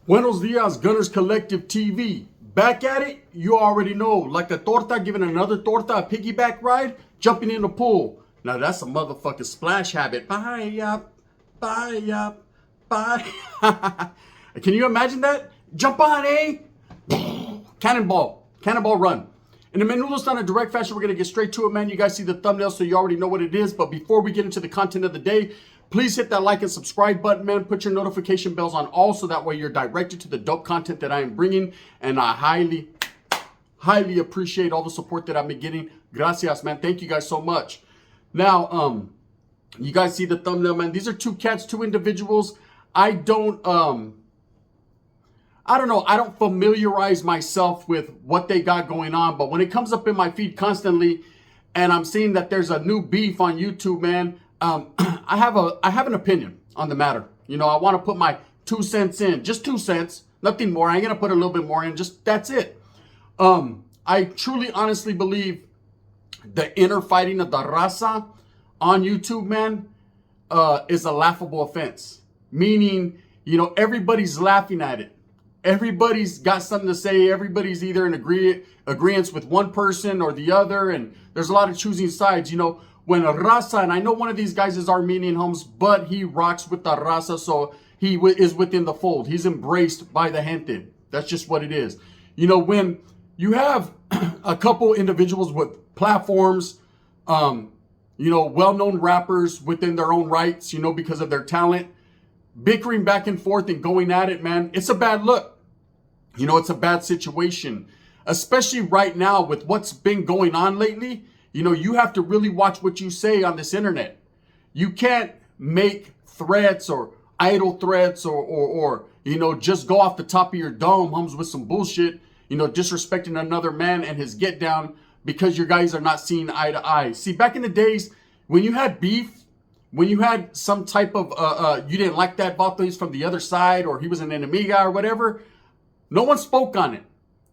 Buenos dias, Gunners Collective TV. Back at it, you already know. Like a torta giving another torta a piggyback ride, jumping in the pool. Now that's a motherfucking splash habit. Bye, bye, bye. Can you imagine that? Jump on, eh? Cannonball run. In the Menudo style in a direct fashion, we're going to get straight to it, man. You guys see the thumbnail, so you already know what it is. But before we get into the content of the day, please hit that like and subscribe button, man. Put your notification bells on all so that way you're directed to the dope content that I am bringing. And I highly appreciate all the support that I've been getting. Gracias, man. Thank you guys so much. Now, you guys see the thumbnail, man. These are two cats, two individuals. I don't know. I don't familiarize myself with what they got going on, but when it comes up in my feed constantly and I'm seeing that there's a new beef on YouTube, man, I have an opinion on the matter. You know, I want to put my 2 cents in, just 2 cents, nothing more. I ain't going to put a little bit more in, just that's it. I truly, honestly believe the inner fighting of the raza on YouTube, man, is a laughable offense. Meaning, you know, everybody's laughing at it. Everybody's got something to say. Everybody's either in agreement with one person or the other. And there's a lot of choosing sides. You know, when a raza, and I know one of these guys is Armenian, Holmes, but he rocks with the raza. So he is within the fold. He's embraced by the gente. That's just what it is. You know, when you have a couple individuals with platforms, you know, well-known rappers within their own rights, you know, because of their talent, bickering back and forth and going at it, man, it's a bad look. You know, it's a bad situation, especially right now with what's been going on lately. You know, you have to really watch what you say on this internet. You can't make threats or idle threats or you know, just go off the top of your dome, Hums, with some bullshit, you know, disrespecting another man and his get down because your guys are not seeing eye to eye. See, back in the days when you had beef, when you had some type of, you didn't like that vato, he's from the other side, or he was an enemiga or whatever, no one spoke on it.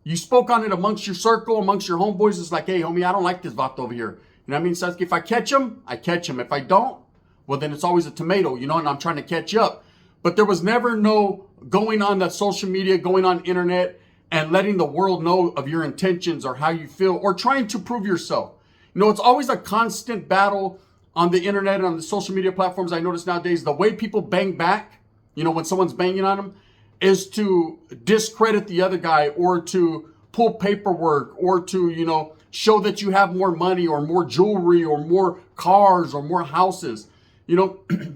You spoke on it amongst your circle, amongst your homeboys. It's like, hey, homie, I don't like this vato over here. You know what I mean? So if I catch him, I catch him. If I don't, well, then it's always a tomato, you know, and I'm trying to catch up. But there was never no going on that social media, going on internet, and letting the world know of your intentions or how you feel or trying to prove yourself. You know, it's always a constant battle on the internet and on the social media platforms. I notice nowadays the way people bang back, you know, when someone's banging on them, is to discredit the other guy or to pull paperwork or to, you know, show that you have more money or more jewelry or more cars or more houses. You know,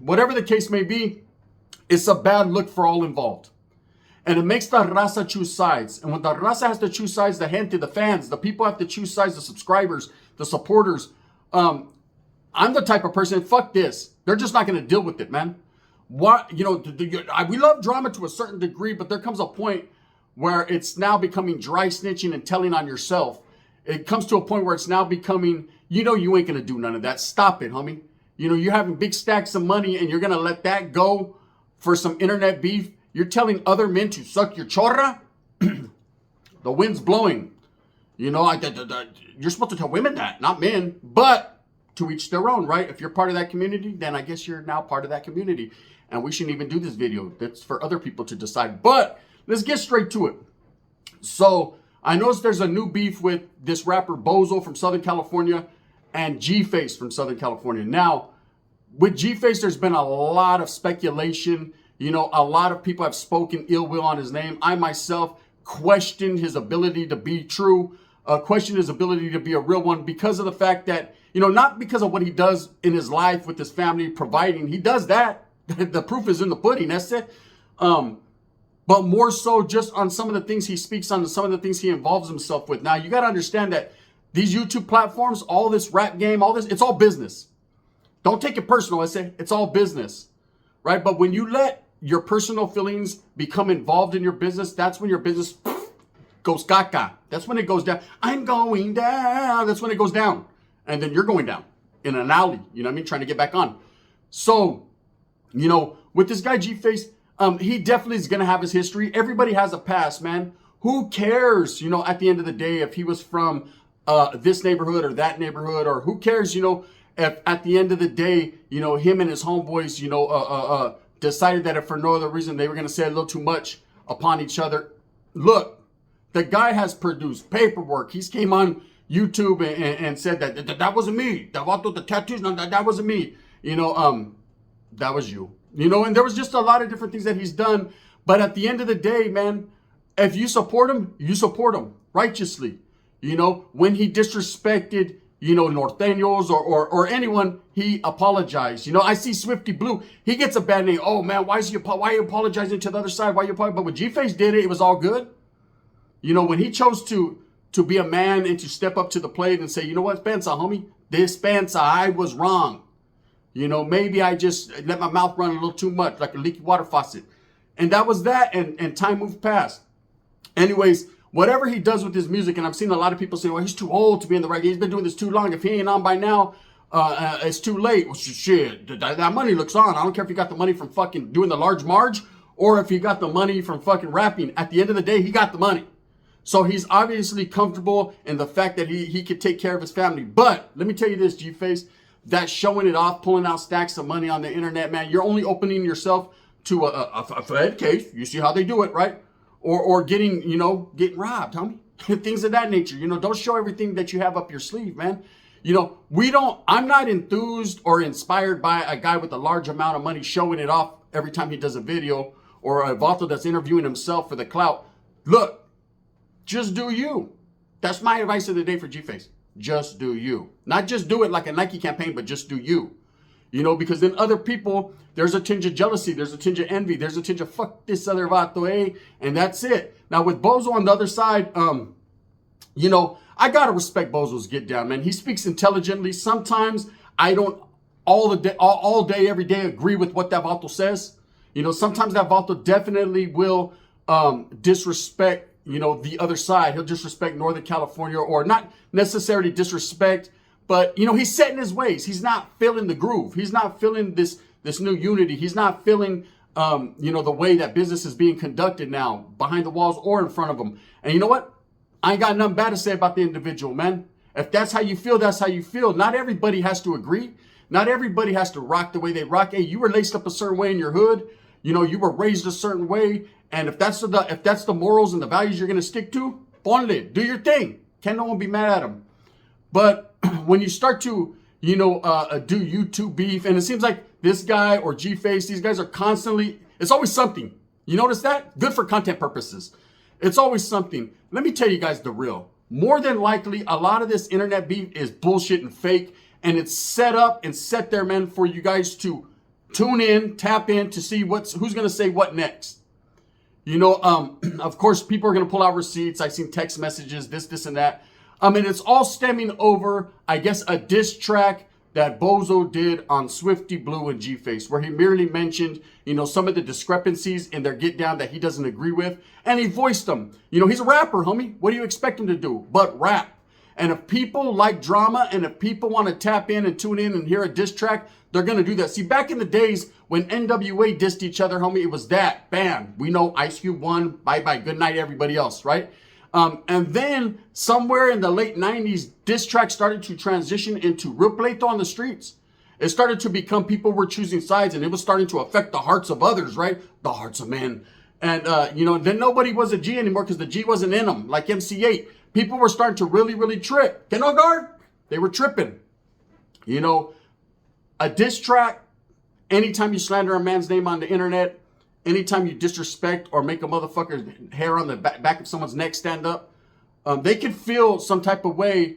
whatever the case may be, it's a bad look for all involved. And it makes the raza choose sides. And when the raza has to choose sides, the gente, the fans, the people have to choose sides, the subscribers, the supporters. I'm the type of person, fuck this. They're just not going to deal with it, man. What, you know, we love drama to a certain degree, but there comes a point where it's now becoming dry snitching and telling on yourself. It comes to a point where it's now becoming, you know, you ain't going to do none of that. Stop it, homie. You know, you're having big stacks of money and you're going to let that go for some internet beef. You're telling other men to suck your chorra. The wind's blowing. You know, you're supposed to tell women that, not men, but to each their own, right? If you're part of that community, then I guess you're now part of that community. And we shouldn't even do this video. That's for other people to decide. But let's get straight to it. So I noticed there's a new beef with this rapper Bozo from Southern California and G-Face from Southern California. Now, with G-Face, there's been a lot of speculation. You know, a lot of people have spoken ill will on his name. I myself questioned his ability to be true, questioned his ability to be a real one because of the fact that, you know, not because of what he does in his life with his family, providing. He does that. The proof is in the pudding. That's it. But more so just on some of the things he speaks on and some of the things he involves himself with. Now, you got to understand that these YouTube platforms, all this rap game, all this, it's all business. Don't take it personal. I say it's all business, right? But when you let your personal feelings become involved in your business, that's when your business goes caca. That's when it goes down. I'm going down. That's when it goes down. And then you're going down in an alley, you know what I mean? Trying to get back on. So, you know, with this guy G-Face, he definitely is going to have his history. Everybody has a past, man. Who cares, you know, at the end of the day, if he was from this neighborhood or that neighborhood, or who cares, you know, if at the end of the day, you know, him and his homeboys, you know, decided that if for no other reason they were going to say a little too much upon each other. Look, the guy has produced paperwork. He's came on YouTube and said that wasn't me. The tattoos, no, that wasn't me. That was you. And there was just a lot of different things that he's done. But at the end of the day, man, if you support him righteously. When he disrespected, Norteños or anyone, he apologized. I see Swifty Blue. He gets a bad name. Oh, man, why are you apologizing to the other side? Why are you apologizing? But when G-Face did it was all good. When he chose to be a man and to step up to the plate and say, you know what, Spencer, homie, Spencer, I was wrong. Maybe I just let my mouth run a little too much, like a leaky water faucet. And that was that, and time moved past. Anyways, whatever he does with his music, and I've seen a lot of people say, well, he's too old to be in the reggae. He's been doing this too long. If he ain't on by now, it's too late. Well, shit, that money looks on. I don't care if you got the money from fucking doing the large marge or if you got the money from fucking rapping. At the end of the day, he got the money. So he's obviously comfortable in the fact that he could take care of his family. But let me tell you this, G-Face, that showing it off, pulling out stacks of money on the internet, man, you're only opening yourself to a Fed case. You see how they do it, right? Or getting robbed, homie. Things of that nature. Don't show everything that you have up your sleeve, man. I'm not enthused or inspired by a guy with a large amount of money showing it off every time he does a video, or a Vato that's interviewing himself for the clout. Look, just do you. That's my advice of the day for G-Face. Just do you. Not just do it like a Nike campaign, but just do you. Because then other people, there's a tinge of jealousy, there's a tinge of envy, there's a tinge of fuck this other vato, eh? And that's it. Now with Bozo on the other side, I gotta respect Bozo's get down, man. He speaks intelligently. Sometimes I don't all day, every day agree with what that vato says. Sometimes that vato definitely will disrespect, the other side. He'll disrespect Northern California, or not necessarily disrespect, but, he's set in his ways. He's not feeling the groove. He's not feeling this new unity. He's not feeling, the way that business is being conducted now, behind the walls or in front of him. And you know what? I ain't got nothing bad to say about the individual, man. If that's how you feel, that's how you feel. Not everybody has to agree. Not everybody has to rock the way they rock. Hey, you were laced up a certain way in your hood. You were raised a certain way. And if that's the morals and the values you're going to stick to, ponle, do your thing. Can't no one be mad at them. But when you start to, do YouTube beef, and it seems like this guy or G-Face, these guys are constantly, it's always something. You notice that? Good for content purposes. It's always something. Let me tell you guys the real. More than likely, a lot of this internet beef is bullshit and fake, and it's set up and set there, man, for you guys to tune in, tap in to see who's going to say what next. Of course, people are going to pull out receipts. I've seen text messages, this, and that. And it's all stemming over, I guess, a diss track that Bozo did on Swifty Blue and G-Face, where he merely mentioned, some of the discrepancies in their get down that he doesn't agree with. And he voiced them. He's a rapper, homie. What do you expect him to do but rap? And if people like drama, and if people want to tap in and tune in and hear a diss track, they're going to do that. See, back in the days when NWA dissed each other, homie, it was that. Bam. We know Ice Cube won. Bye-bye. Good night, everybody else, right? And then somewhere in the late 90s, diss tracks started to transition into real pleito on the streets. It started to become people were choosing sides, and it was starting to affect the hearts of others, right? The hearts of men. And, then nobody was a G anymore because the G wasn't in them, like MC8. People were starting to really, really trip. Can no guard? They were tripping. A diss track, anytime you slander a man's name on the internet, anytime you disrespect or make a motherfucker's hair on the back of someone's neck stand up, they could feel some type of way,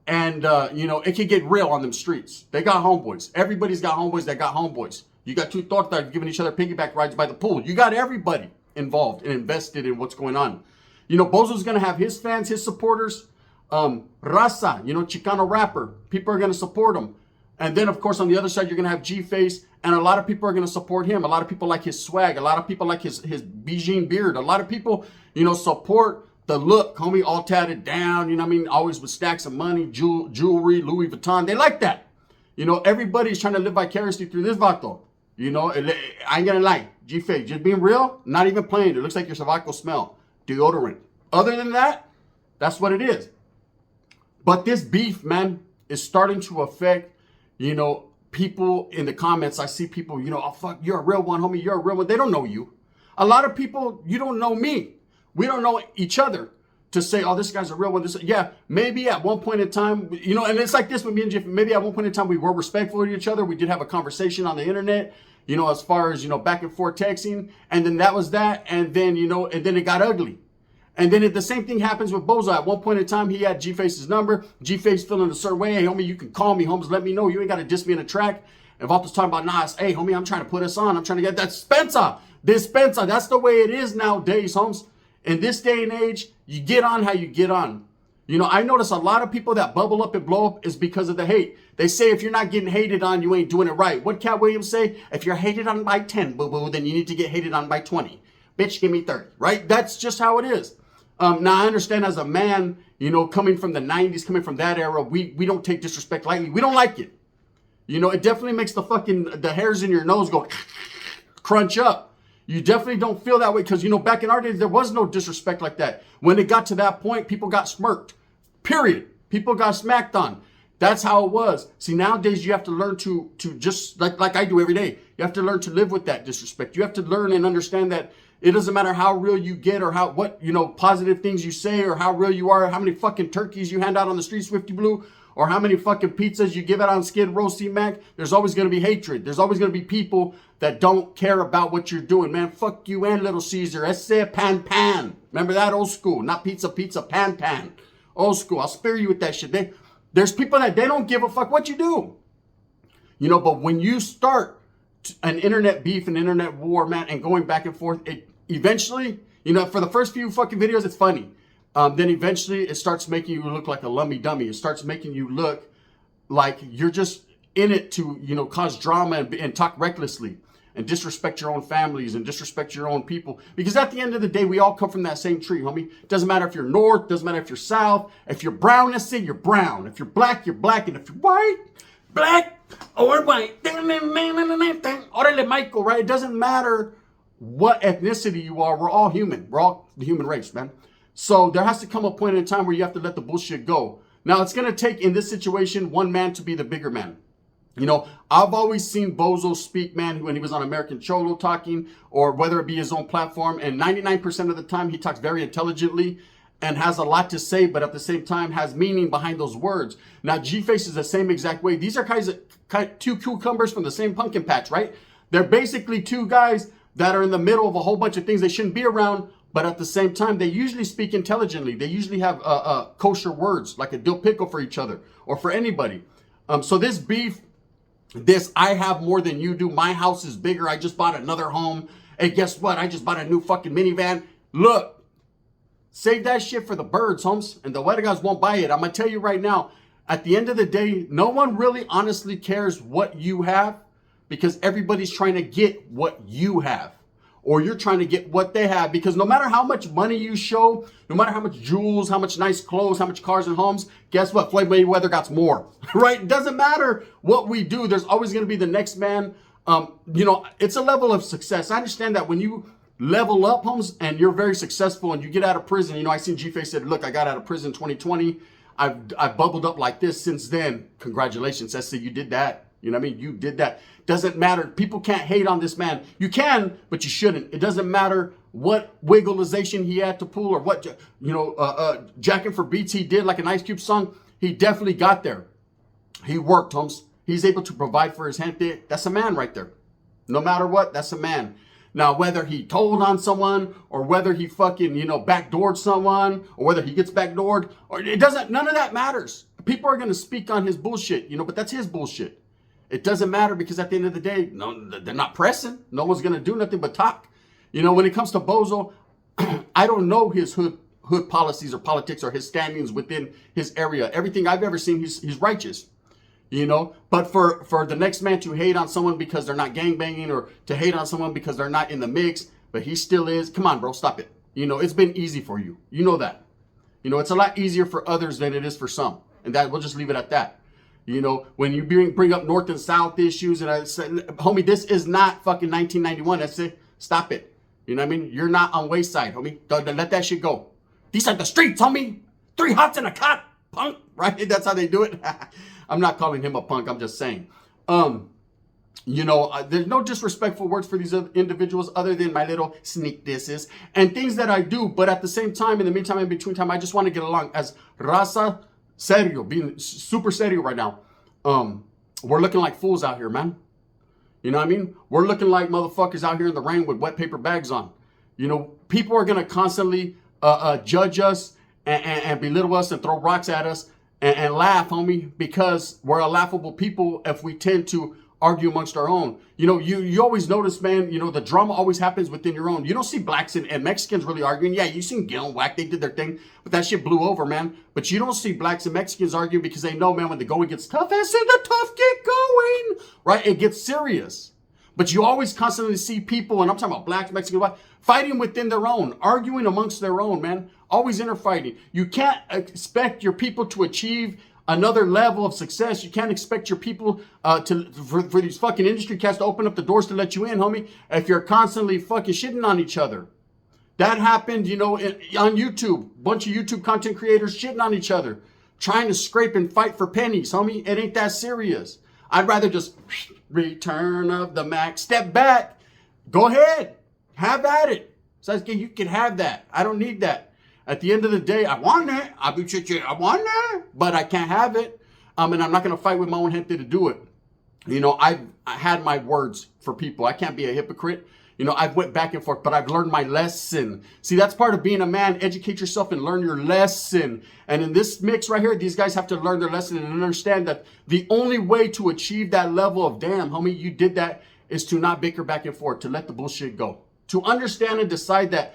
and, it could get real on them streets. They got homeboys. Everybody's got homeboys that got homeboys. You got two tortas giving each other piggyback rides by the pool. You got everybody involved and invested in what's going on. Bozo's going to have his fans, his supporters. Raza, Chicano rapper. People are going to support him. And then, of course, on the other side, you're going to have G-Face, and a lot of people are going to support him. A lot of people like his swag. A lot of people like his Beijing beard. A lot of people, support the look, homie, all tatted down, always with stacks of money, jewelry, Louis Vuitton. They like that. Everybody's trying to live vicariously through this vato. I ain't going to lie. G-Face, just being real, not even playing. It looks like your sobaco smell. Deodorant. Other than that, that's what it is. But this beef, man, is starting to affect, people in the comments. I see people, oh, fuck, you're a real one, homie. You're a real one. They don't know you. A lot of people, you don't know me. We don't know each other to say, oh, this guy's a real one. Yeah, maybe at one point in time, you know, and it's like this with me and Jeff. Maybe at one point in time we were respectful to each other. We did have a conversation on the internet, you know, as far as, you know, back and forth texting. And then that was that. And then, you know, and then it got ugly. And then the same thing happens with Bozo. At one point in time, he had G-Face's number. G-Face feeling a certain way. Hey, homie, you can call me, Holmes. Let me know. You ain't got to diss me in a track. And Valto's talking about, nah, hey, homie, I'm trying to put us on. I'm trying to get that Spencer. Dispenser. That's the way it is nowadays, Holmes. In this day and age, you get on how you get on. You know, I notice a lot of people that bubble up and blow up is because of the hate. They say if you're not getting hated on, you ain't doing it right. What Cat Williams say? If you're hated on by 10, boo-boo, then you need to get hated on by 20. Bitch, give me 30, right? That's just how it is. Now, I understand as a man, you know, coming from the 90s, coming from that era, we don't take disrespect lightly. We don't like it. You know, it definitely makes the hairs in your nose go crunch up. You definitely don't feel that way because, you know, back in our days, there was no disrespect like that. When it got to that point, people got smirked. Period. People got smacked on. That's how it was. See, nowadays, you have to learn to just, like I do every day, you have to learn to live with that disrespect. You have to learn and understand that it doesn't matter how real you get or what, you know, positive things you say or how real you are, or how many fucking turkeys you hand out on the street, Swifty Blue, or how many fucking pizzas you give out on Skid Row, C-Mac. There's always going to be hatred. There's always going to be people that don't care about what you're doing, man. Fuck you and Little Caesar. Esse pan. Remember that? Old school. Not pizza, pan. Old school. I'll spare you with that shit. There's people that they don't give a fuck what you do. You know, but when you start an internet beef, an internet war, man, and going back and forth, it eventually, you know, for the first few fucking videos, it's funny. Then eventually it starts making you look like a lummy dummy. It starts making you look like you're just in it to, you know, cause drama and talk recklessly and disrespect your own families and disrespect your own people. Because at the end of the day, we all come from that same tree, homie. Doesn't matter if you're north, doesn't matter if you're south. If you're brown, let's say you're brown. If you're black, you're black. And if you're white, black or white. Orale, Michael, right? It doesn't matter what ethnicity you are. We're all human. We're all the human race, man. So there has to come a point in time where you have to let the bullshit go. Now, it's going to take, in this situation, one man to be the bigger man. You know, I've always seen Bozo speak, man, when he was on American Cholo talking, or whether it be his own platform. And 99% of the time, he talks very intelligently and has a lot to say, but at the same time has meaning behind those words. Now, G-Face is the same exact way. These are two cucumbers from the same pumpkin patch, right? They're basically two guys that are in the middle of a whole bunch of things they shouldn't be around, but at the same time, they usually speak intelligently. They usually have kosher words, like a dill pickle for each other or for anybody. So this beef, this I have more than you do. My house is bigger. I just bought another home. Hey, guess what? I just bought a new fucking minivan. Look, save that shit for the birds, Holmes. And the weather guys won't buy it. I'm going to tell you right now, at the end of the day, no one really honestly cares what you have because everybody's trying to get what you have. Or you're trying to get what they have. Because no matter how much money you show, no matter how much jewels, how much nice clothes, how much cars and homes, guess what? Floyd Mayweather got more, right? It doesn't matter what we do. There's always going to be the next man. You know, it's a level of success. I understand that when you level up, Holmes, and you're very successful and you get out of prison. You know, I seen G-Face said, look, I got out of prison in 2020. I've bubbled up like this since then. Congratulations, SC, you did that. You know what I mean? You did that. Doesn't matter. People can't hate on this man. You can, but you shouldn't. It doesn't matter what wigglization he had to pull or what, you know, jacking for beats he did like an Ice Cube song. He definitely got there. He worked, Holmes. He's able to provide for his gente. That's a man right there. No matter what, that's a man. Now, whether he told on someone or whether he fucking, you know, backdoored someone or whether he gets backdoored, or it doesn't, none of that matters. People are going to speak on his bullshit, you know, but that's his bullshit. It doesn't matter because at the end of the day, no, they're not pressing. No one's going to do nothing but talk. You know, when it comes to Bozo, I don't know his hood policies or politics or his standings within his area. Everything I've ever seen, he's righteous. You know, but for the next man to hate on someone because they're not gangbanging or to hate on someone because they're not in the mix, but he still is. Come on, bro, stop it. You know, it's been easy for you. You know that. You know, it's a lot easier for others than it is for some. And that we'll just leave it at that. You know, when you bring up North and South issues, and I said, homie, this is not fucking 1991. That's it. Stop it. You know what I mean? You're not on wayside, homie. Don't let that shit go. These are the streets, homie. 3 hots in a cot, punk. Right? That's how they do it. I'm not calling him a punk. I'm just saying. There's no disrespectful words for these other individuals other than my little sneak disses and things that I do. But at the same time, in the meantime, in between time, I just want to get along as raza serio, being super serio right now. We're looking like fools out here, man. You know what I mean? We're looking like motherfuckers out here in the rain with wet paper bags on. People are going to constantly judge us and belittle us and throw rocks at us and laugh, homie, because we're a laughable people if we tend to argue amongst our own. You always notice, man, the drama always happens within your own. You don't see blacks and Mexicans really arguing. Yeah, you seen Gil and Wack, they did their thing, but that shit blew over, man. But you don't see blacks and Mexicans arguing because they know, man, when the going gets tough, I said the tough get going, right? It gets serious. But you always constantly see people, and I'm talking about blacks, Mexicans, white, fighting within their own, arguing amongst their own, man. Always interfighting. You can't expect your people to achieve another level of success. You can't expect your people for these fucking industry cats to open up the doors to let you in, homie, if you're constantly fucking shitting on each other. That happened, on YouTube. Bunch of YouTube content creators shitting on each other, trying to scrape and fight for pennies, homie. It ain't that serious. I'd rather just return of the Mac, step back, go ahead, have at it. So you can have that. I don't need that. At the end of the day, I want it. I want it, but I can't have it. And I'm not going to fight with my own head to do it. I had my words for people. I can't be a hypocrite. I've went back and forth, but I've learned my lesson. See, that's part of being a man. Educate yourself and learn your lesson. And in this mix right here, these guys have to learn their lesson and understand that the only way to achieve that level of, damn, homie, you did that, is to not bicker back and forth, to let the bullshit go. To understand and decide that,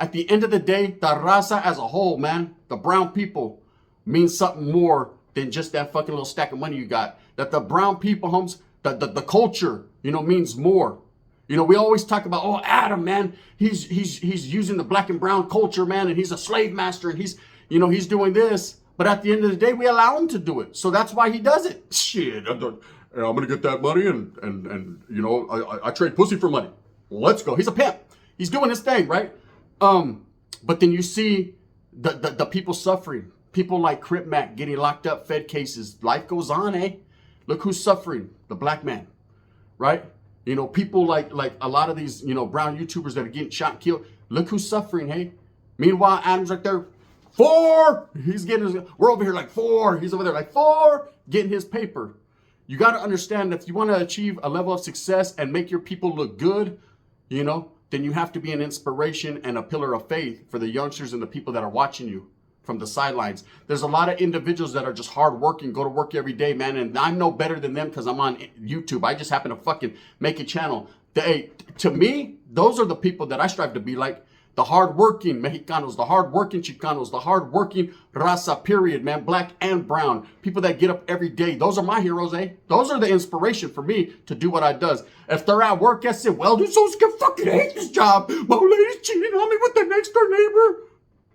at the end of the day, the raza as a whole, man, the brown people means something more than just that fucking little stack of money you got. That the brown people, homes, the culture, means more. We always talk about, oh, Adam, man, he's using the black and brown culture, man, and he's a slave master, and he's doing this. But at the end of the day, we allow him to do it. So that's why he does it. Shit, I'm going to get that money, and I trade pussy for money. Let's go. He's a pimp. He's doing his thing, right? But then you see the people suffering. People like Crip Mac getting locked up, fed cases. Life goes on, eh? Look who's suffering. The black man, right? People like a lot of these, brown YouTubers that are getting shot and killed. Look who's suffering, hey? Meanwhile, Adam's right there, 4. We're over here like 4. He's over there like 4, getting his paper. You got to understand that if you want to achieve a level of success and make your people look good, then you have to be an inspiration and a pillar of faith for the youngsters and the people that are watching you from the sidelines. There's a lot of individuals that are just hardworking, go to work every day, man, and I'm no better than them because I'm on YouTube. I just happen to fucking make a channel. To me, those are the people that I strive to be like. The hardworking Mexicanos, the hardworking Chicanos, the hardworking raza, period, man, black and brown. People that get up every day. Those are my heroes, eh? Those are the inspiration for me to do what I does. If they're at work, I say, well, dude, so fucking hate this job. My lady's cheating on me with the next door neighbor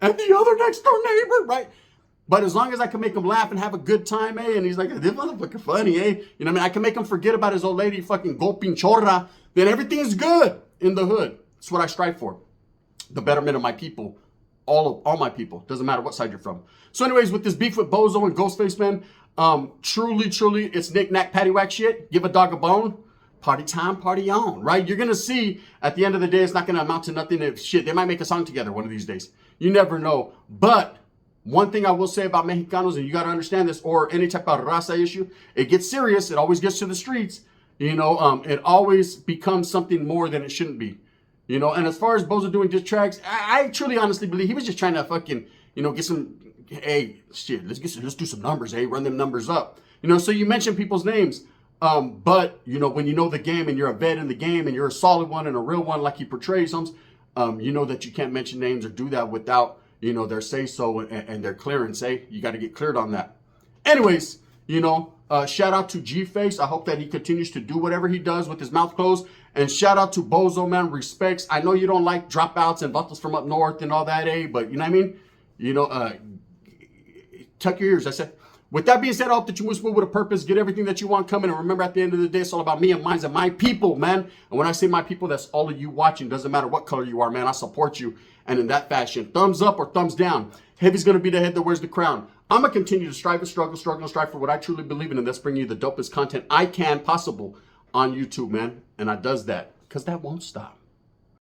and the other next door neighbor, right? But as long as I can make him laugh and have a good time, eh? And he's like, this motherfucker funny, eh? I can make him forget about his old lady fucking gulping chorra. Then everything is good in the hood. That's what I strive for. The betterment of my people, all my people. Doesn't matter what side you're from. So anyways, with this beef with Bozo and Ghostface, man, truly, it's knick-knack, paddywhack shit. Give a dog a bone. Party time, party on, right? You're going to see at the end of the day, it's not going to amount to nothing. If shit, they might make a song together one of these days. You never know. But one thing I will say about Mexicanos, and you got to understand this, or any type of raza issue, it gets serious. It always gets to the streets. It always becomes something more than it shouldn't be. And as far as Bozo doing diss tracks, I truly honestly believe he was just trying to fucking, get some, hey, shit, let's do some numbers, hey, run them numbers up. So you mention people's names. But, when you know the game and you're a vet in the game and you're a solid one and a real one like he portrays them, you know that you can't mention names or do that without, their say-so and their clearance, eh? You got to get cleared on that. Anyways, shout out to G-Face. I hope that he continues to do whatever he does with his mouth closed. And shout out to Bozo, man. Respects. I know you don't like dropouts and vatos from up north and all that, eh? But you know what I mean? Tuck your ears. I said. With that being said, I hope that you move forward with a purpose. Get everything that you want coming. And remember, at the end of the day, it's all about me and mine and my people, man. And when I say my people, that's all of you watching. Doesn't matter what color you are, man. I support you. And in that fashion, thumbs up or thumbs down. Heavy's going to be the head that wears the crown. I'm going to continue to strive and struggle and strive for what I truly believe in. And that's bringing you the dopest content I can possible on YouTube, man. And I does that because that won't stop.